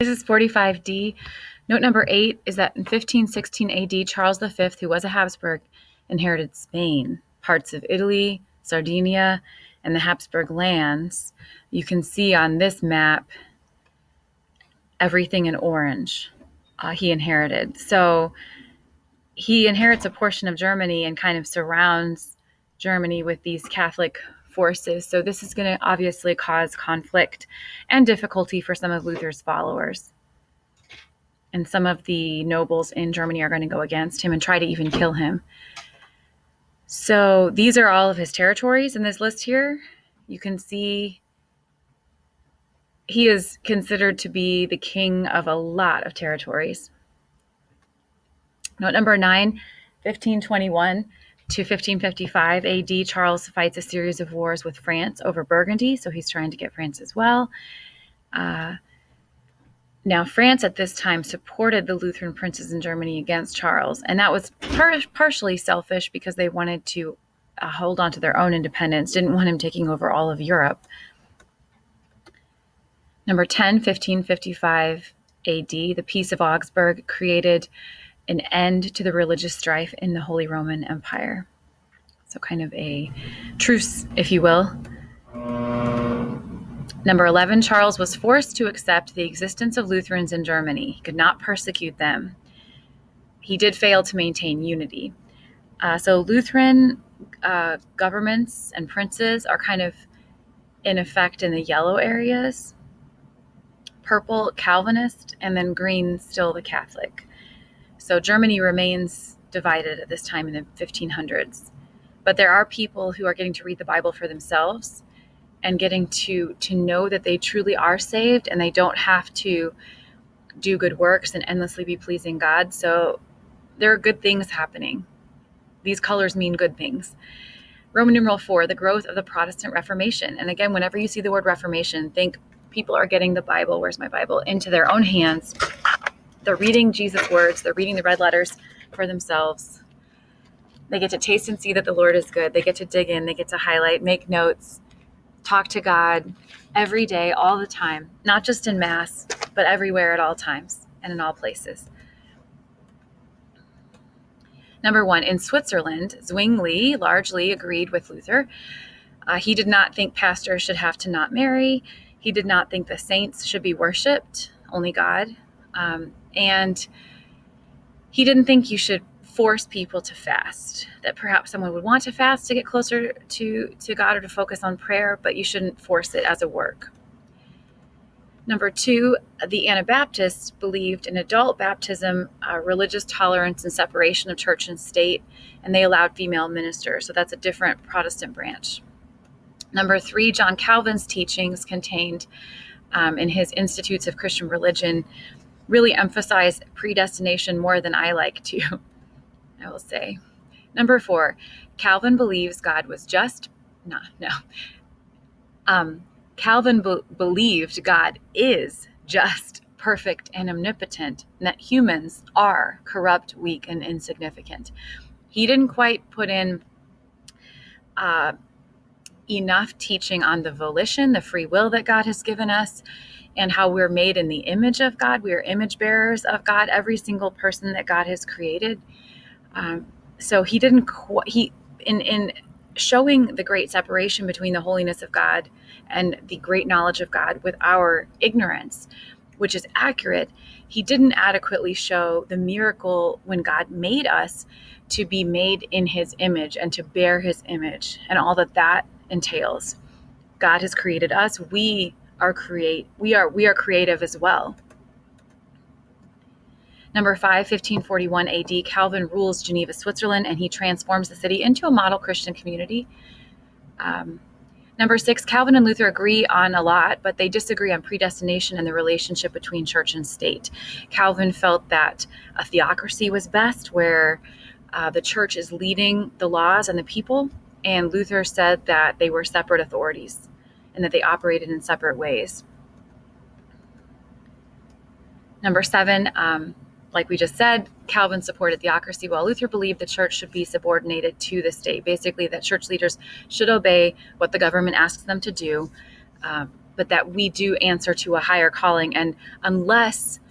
This is 45D. Note number 8 is that in 1516 AD, Charles V, who was a Habsburg, inherited Spain, parts of Italy, Sardinia, and the Habsburg lands. You can see on this map everything in orange he inherited. So he inherits a portion of Germany and kind of surrounds Germany with these Catholic forces. So this is going to obviously cause conflict and difficulty for some of Luther's followers. And some of the nobles in Germany are going to go against him and try to even kill him. So these are all of his territories in this list here. You can see he is considered to be the king of a lot of territories. Note number 9, 1521 to 1555 AD, Charles fights a series of wars with France over Burgundy, so he's trying to get France as well. Now, France at this time supported the Lutheran princes in Germany against Charles, and that was partially selfish because they wanted to hold on to their own independence, didn't want him taking over all of Europe. Number 10, 1555 AD, the Peace of Augsburg created an end to the religious strife in the Holy Roman Empire. So kind of a truce, if you will. Number 11, Charles was forced to accept the existence of Lutherans in Germany. He could not persecute them. He did fail to maintain unity. So Lutheran governments and princes are kind of in effect in the yellow areas, purple Calvinist, and then green still the Catholic. So Germany remains divided at this time in the 1500s. But there are people who are getting to read the Bible for themselves and getting to know that they truly are saved and they don't have to do good works and endlessly be pleasing God. So there are good things happening. These colors mean good things. Roman numeral 4, the growth of the Protestant Reformation. And again, whenever you see the word Reformation, think people are getting the Bible, where's my Bible, into their own hands. They're reading Jesus' words. They're reading the red letters for themselves. They get to taste and see that the Lord is good. They get to dig in. They get to highlight, make notes, talk to God every day, all the time, not just in Mass, but everywhere at all times and in all places. Number 1, in Switzerland, Zwingli largely agreed with Luther. He did not think pastors should have to not marry. He did not think the saints should be worshipped, only God. And he didn't think you should force people to fast, that perhaps someone would want to fast to get closer to God or to focus on prayer, but you shouldn't force it as a work. Number 2, the Anabaptists believed in adult baptism, religious tolerance, and separation of church and state, and they allowed female ministers. So that's a different Protestant branch. Number 3, John Calvin's teachings contained in his Institutes of Christian Religion really emphasize predestination more than I like to, I will say. Number 4, Calvin believes God was just, Calvin believed God is just, perfect, and omnipotent, and that humans are corrupt, weak, and insignificant. He didn't quite put in enough teaching on the volition, the free will that God has given us, and how we're made in the image of God. We are image bearers of God, every single person that God has created. So he didn't, in showing the great separation between the holiness of God and the great knowledge of God with our ignorance, which is accurate, he didn't adequately show the miracle when God made us to be made in his image and to bear his image and all that entails. God has created us. We are creative as well. Number 5, 1541 AD, Calvin rules Geneva, Switzerland, and he transforms the city into a model Christian community. Number 6, Calvin and Luther agree on a lot, but they disagree on predestination and the relationship between church and state. Calvin felt that a theocracy was best, where the church is leading the laws and the people, and Luther said that they were separate authorities and that they operated in separate ways. Number 7, like we just said, Calvin supported theocracy, while Luther believed the church should be subordinated to the state. Basically, that church leaders should obey what the government asks them to do, but that we do answer to a higher calling. And unless